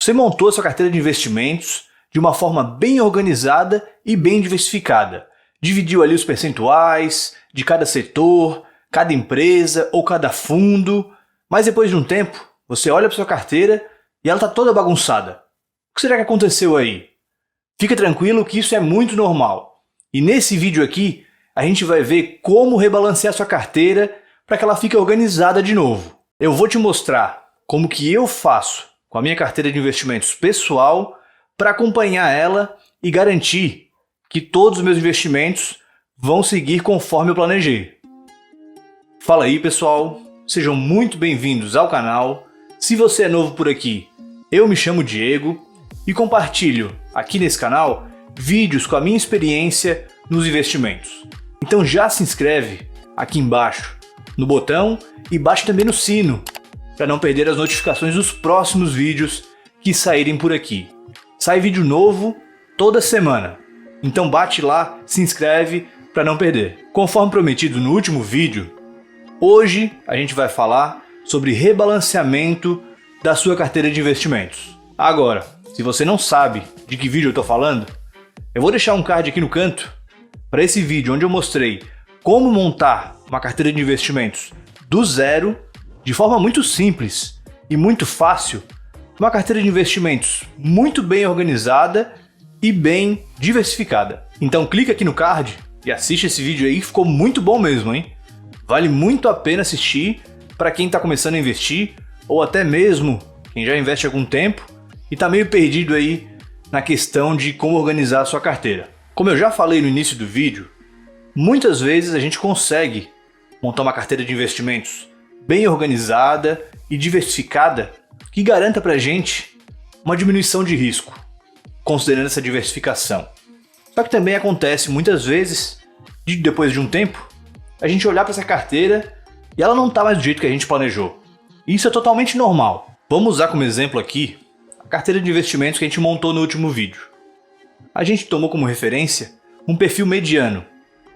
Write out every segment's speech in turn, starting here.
Você montou a sua carteira de investimentos de uma forma bem organizada e bem diversificada. Dividiu ali os percentuais de cada setor, cada empresa ou cada fundo, mas depois de um tempo, você olha para sua carteira e ela está toda bagunçada. O que será que aconteceu aí? Fica tranquilo que isso é muito normal. E nesse vídeo aqui, a gente vai ver como rebalancear sua carteira para que ela fique organizada de novo. Eu vou te mostrar como que eu faço com a minha carteira de investimentos pessoal para acompanhar ela e garantir que todos os meus investimentos vão seguir conforme eu planejei. Fala aí, pessoal, sejam muito bem-vindos ao canal. Se você é novo por aqui, eu me chamo Diego e compartilho aqui nesse canal vídeos com a minha experiência nos investimentos. Então já se inscreve aqui embaixo no botão e bate também no sino para não perder as notificações dos próximos vídeos que saírem por aqui. Sai vídeo novo toda semana, então bate lá, se inscreve para não perder. Conforme prometido no último vídeo, hoje a gente vai falar sobre rebalanceamento da sua carteira de investimentos. Agora, se você não sabe de que vídeo eu estou falando, eu vou deixar um card aqui no canto para esse vídeo onde eu mostrei como montar uma carteira de investimentos do zero, de forma muito simples e muito fácil, uma carteira de investimentos muito bem organizada e bem diversificada. Então clica aqui no card e assiste esse vídeo aí, ficou muito bom mesmo, hein? Vale muito a pena assistir para quem está começando a investir ou até mesmo quem já investe há algum tempo e está meio perdido aí na questão de como organizar a sua carteira. Como eu já falei no início do vídeo, muitas vezes a gente consegue montar uma carteira de investimentos bem organizada e diversificada que garanta para a gente uma diminuição de risco, considerando essa diversificação. Só que também acontece muitas vezes, depois de um tempo, a gente olhar para essa carteira e ela não está mais do jeito que a gente planejou. Isso é totalmente normal. Vamos usar como exemplo aqui a carteira de investimentos que a gente montou no último vídeo. A gente tomou como referência um perfil mediano,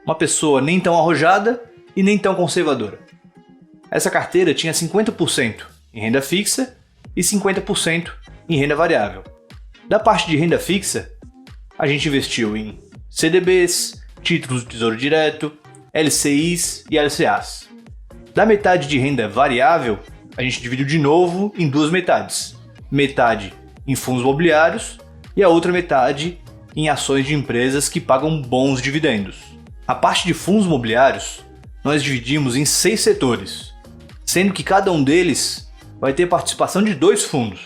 uma pessoa nem tão arrojada e nem tão conservadora. Essa carteira tinha 50% em renda fixa e 50% em renda variável. Da parte de renda fixa, a gente investiu em CDBs, títulos do Tesouro Direto, LCIs e LCAs. Da metade de renda variável, a gente dividiu de novo em duas metades. Metade em fundos imobiliários e a outra metade em ações de empresas que pagam bons dividendos. A parte de fundos imobiliários, nós dividimos em 6 setores, sendo que cada um deles vai ter participação de 2 fundos.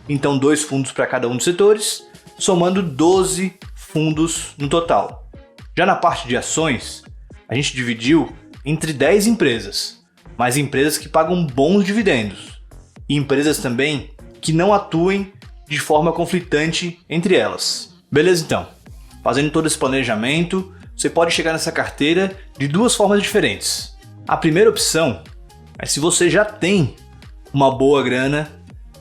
Então 2 fundos para cada um dos setores, somando 12 fundos no total. Já na parte de ações, a gente dividiu entre 10 empresas, mas empresas que pagam bons dividendos e empresas também que não atuem de forma conflitante entre elas. Beleza então? Fazendo todo esse planejamento, você pode chegar nessa carteira de 2 formas diferentes. A primeira opção é se você já tem uma boa grana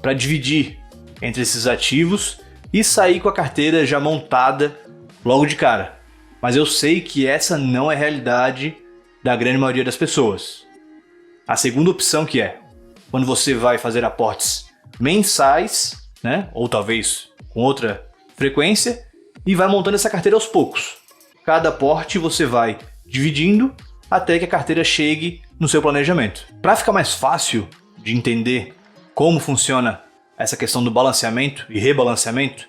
para dividir entre esses ativos e sair com a carteira já montada logo de cara. Mas eu sei que essa não é a realidade da grande maioria das pessoas. A segunda opção que é quando você vai fazer aportes mensais, né, ou talvez com outra frequência, e vai montando essa carteira aos poucos. Cada aporte você vai dividindo até que a carteira chegue no seu planejamento. Para ficar mais fácil de entender como funciona essa questão do balanceamento e rebalanceamento,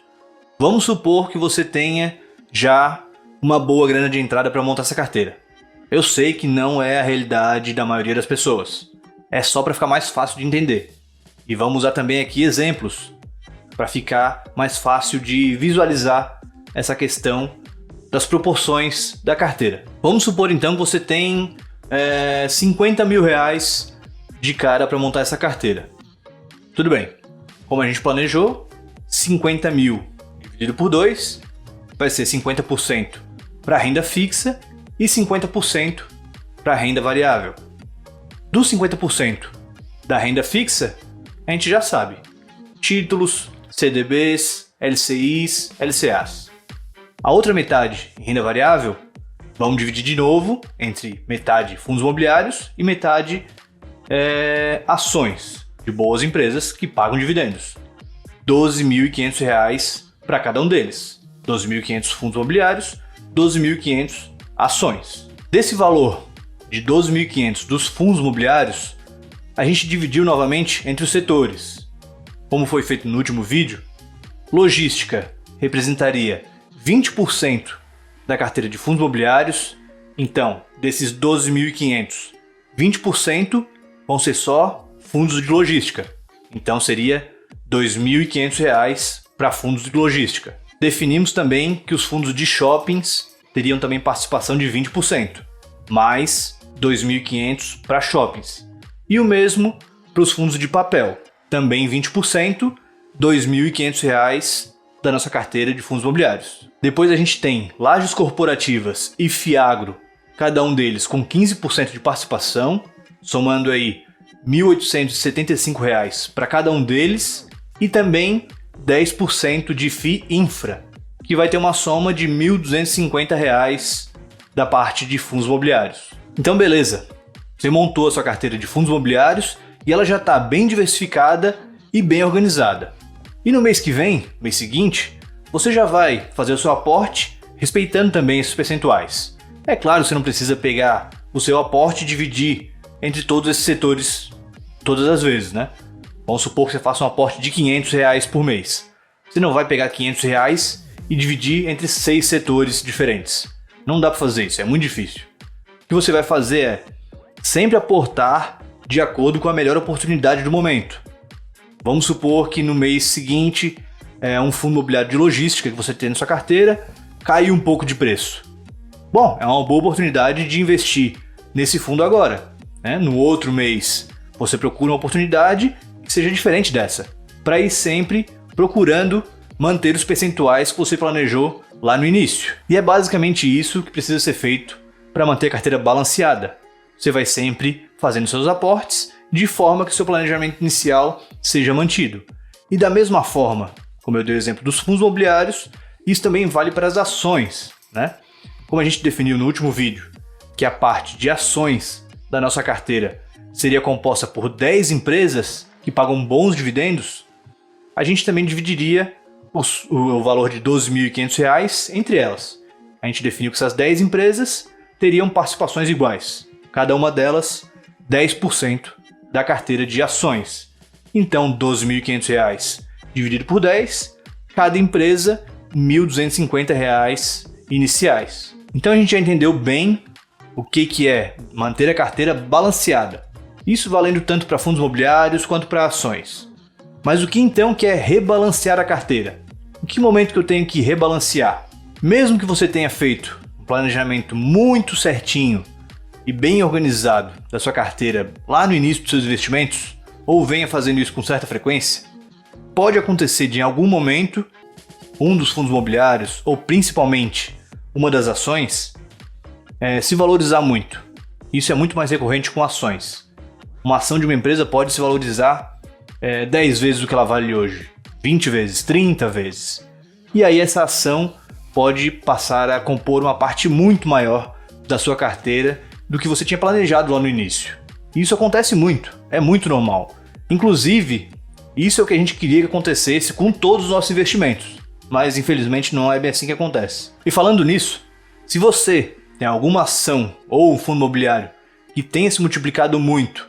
vamos supor que você tenha já uma boa grana de entrada para montar essa carteira. Eu sei que não é a realidade da maioria das pessoas. É só para ficar mais fácil de entender. E vamos usar também aqui exemplos para ficar mais fácil de visualizar essa questão das proporções da carteira. Vamos supor então que você tem 50 mil reais de cara para montar essa carteira. Tudo bem, como a gente planejou, 50 mil dividido por 2 vai ser 50% para renda fixa e 50% para renda variável. Dos 50% da renda fixa, a gente já sabe: títulos, CDBs, LCIs, LCAs. A outra metade em renda variável, vamos dividir de novo entre metade fundos imobiliários e metade ações de boas empresas que pagam dividendos. R$ 12.500 para cada um deles. 12.500 fundos imobiliários, 12.500 ações. Desse valor de 12.500 dos fundos imobiliários, a gente dividiu novamente entre os setores. Como foi feito no último vídeo, logística representaria 20% da carteira de fundos imobiliários. Então, desses 12.500, 20% vão ser só fundos de logística. Então, seria R$ 2.500 para fundos de logística. Definimos também que os fundos de shoppings teriam também participação de 20%, mais R$ 2.500 para shoppings. E o mesmo para os fundos de papel, também 20%, R$ 2.500 da nossa carteira de fundos imobiliários. Depois a gente tem lajes corporativas e Fiagro, cada um deles com 15% de participação, somando aí R$ 1.875 para cada um deles, e também 10% de FII Infra, que vai ter uma soma de R$ 1.250 da parte de fundos imobiliários. Então beleza, você montou a sua carteira de fundos imobiliários e ela já está bem diversificada e bem organizada. E no mês que vem, mês seguinte, você já vai fazer o seu aporte respeitando também esses percentuais. É claro, você não precisa pegar o seu aporte e dividir entre todos esses setores todas as vezes, né? Vamos supor que você faça um aporte de R$ 500 por mês. Você não vai pegar R$ 500 e dividir entre 6 setores diferentes. Não dá para fazer isso, é muito difícil. O que você vai fazer é sempre aportar de acordo com a melhor oportunidade do momento. Vamos supor que no mês seguinte, um fundo imobiliário de logística que você tem na sua carteira caiu um pouco de preço. Bom, é uma boa oportunidade de investir nesse fundo agora, né? No outro mês, você procura uma oportunidade que seja diferente dessa, para ir sempre procurando manter os percentuais que você planejou lá no início. E é basicamente isso que precisa ser feito para manter a carteira balanceada. Você vai sempre fazendo seus aportes de forma que seu planejamento inicial seja mantido. E da mesma forma, como eu dei o exemplo dos fundos imobiliários, isso também vale para as ações, né? Como a gente definiu no último vídeo, que a parte de ações da nossa carteira seria composta por 10 empresas que pagam bons dividendos, a gente também dividiria o valor de R$ 12.500 entre elas. A gente definiu que essas 10 empresas teriam participações iguais, cada uma delas 10% da carteira de ações. Então, R$ 12.500 dividido por 10, cada empresa R$ 1.250 iniciais. Então a gente já entendeu bem o que é manter a carteira balanceada. Isso valendo tanto para fundos imobiliários quanto para ações. Mas o que então que é rebalancear a carteira? Em que momento que eu tenho que rebalancear? Mesmo que você tenha feito um planejamento muito certinho e bem organizado da sua carteira lá no início dos seus investimentos, ou venha fazendo isso com certa frequência, pode acontecer de em algum momento um dos fundos imobiliários, ou principalmente uma das ações, se valorizar muito. Isso é muito mais recorrente com ações. Uma ação de uma empresa pode se valorizar 10 vezes o que ela vale hoje, 20 vezes, 30 vezes. E aí essa ação pode passar a compor uma parte muito maior da sua carteira do que você tinha planejado lá no início. Isso acontece muito, é muito normal. Inclusive, isso é o que a gente queria que acontecesse com todos os nossos investimentos, mas infelizmente não é bem assim que acontece. E falando nisso, se você tem alguma ação ou um fundo imobiliário que tenha se multiplicado muito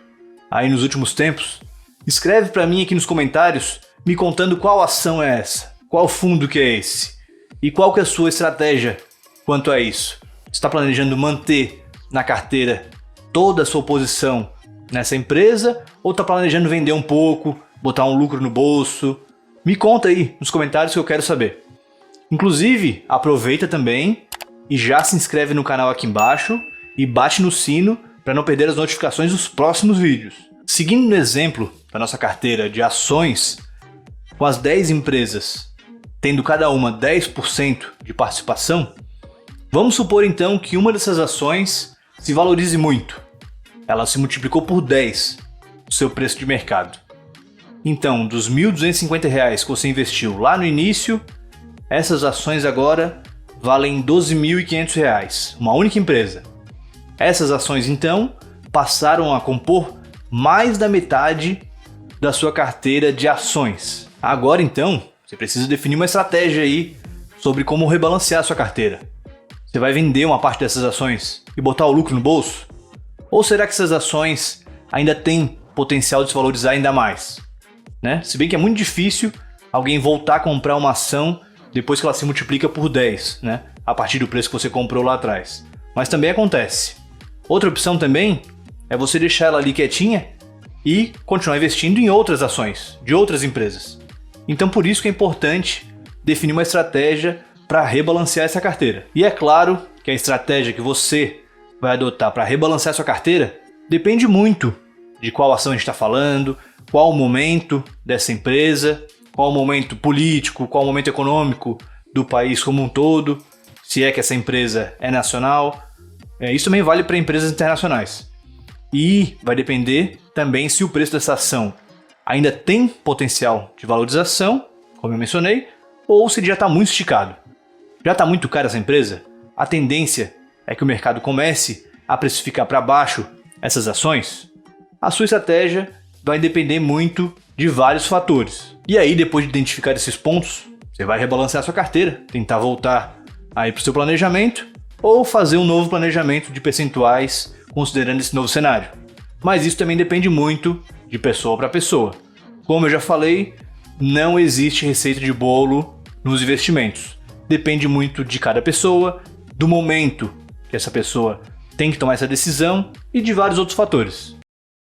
aí nos últimos tempos, escreve para mim aqui nos comentários me contando qual ação é essa, qual fundo que é esse e qual que é a sua estratégia quanto a isso. Você está planejando manter na carteira toda a sua posição nessa empresa ou está planejando vender um pouco, botar um lucro no bolso? Me conta aí nos comentários que eu quero saber. Inclusive, aproveita também e já se inscreve no canal aqui embaixo e bate no sino para não perder as notificações dos próximos vídeos. Seguindo no exemplo da nossa carteira de ações, com as 10 empresas tendo cada uma 10% de participação, vamos supor então que uma dessas ações se valorize muito. Ela se multiplicou por 10 o seu preço de mercado. Então, dos R$ 1.250 que você investiu lá no início, essas ações agora valem R$ 12.500, uma única empresa. Essas ações então passaram a compor mais da metade da sua carteira de ações. Agora então, você precisa definir uma estratégia aí sobre como rebalancear a sua carteira. Você vai vender uma parte dessas ações e botar o lucro no bolso? Ou será que essas ações ainda têm potencial de se valorizar ainda mais? Né? Se bem que é muito difícil alguém voltar a comprar uma ação depois que ela se multiplica por 10, né? A partir do preço que você comprou lá atrás. Mas também acontece. Outra opção também é você deixar ela ali quietinha e continuar investindo em outras ações de outras empresas. Então por isso que é importante definir uma estratégia para rebalancear essa carteira. E é claro que a estratégia que você vai adotar para rebalancear sua carteira depende muito de qual ação a gente está falando, qual o momento dessa empresa, qual o momento político, qual o momento econômico do país como um todo, se é que essa empresa é nacional. Isso também vale para empresas internacionais. E vai depender também se o preço dessa ação ainda tem potencial de valorização, como eu mencionei, ou se ele já está muito esticado. Já está muito caro essa empresa? A tendência é que o mercado comece a precificar para baixo essas ações? A sua estratégia vai depender muito de vários fatores. E aí, depois de identificar esses pontos, você vai rebalancear a sua carteira, tentar voltar aí para o seu planejamento ou fazer um novo planejamento de percentuais considerando esse novo cenário. Mas isso também depende muito de pessoa para pessoa. Como eu já falei, não existe receita de bolo nos investimentos. Depende muito de cada pessoa, do momento que essa pessoa tem que tomar essa decisão e de vários outros fatores.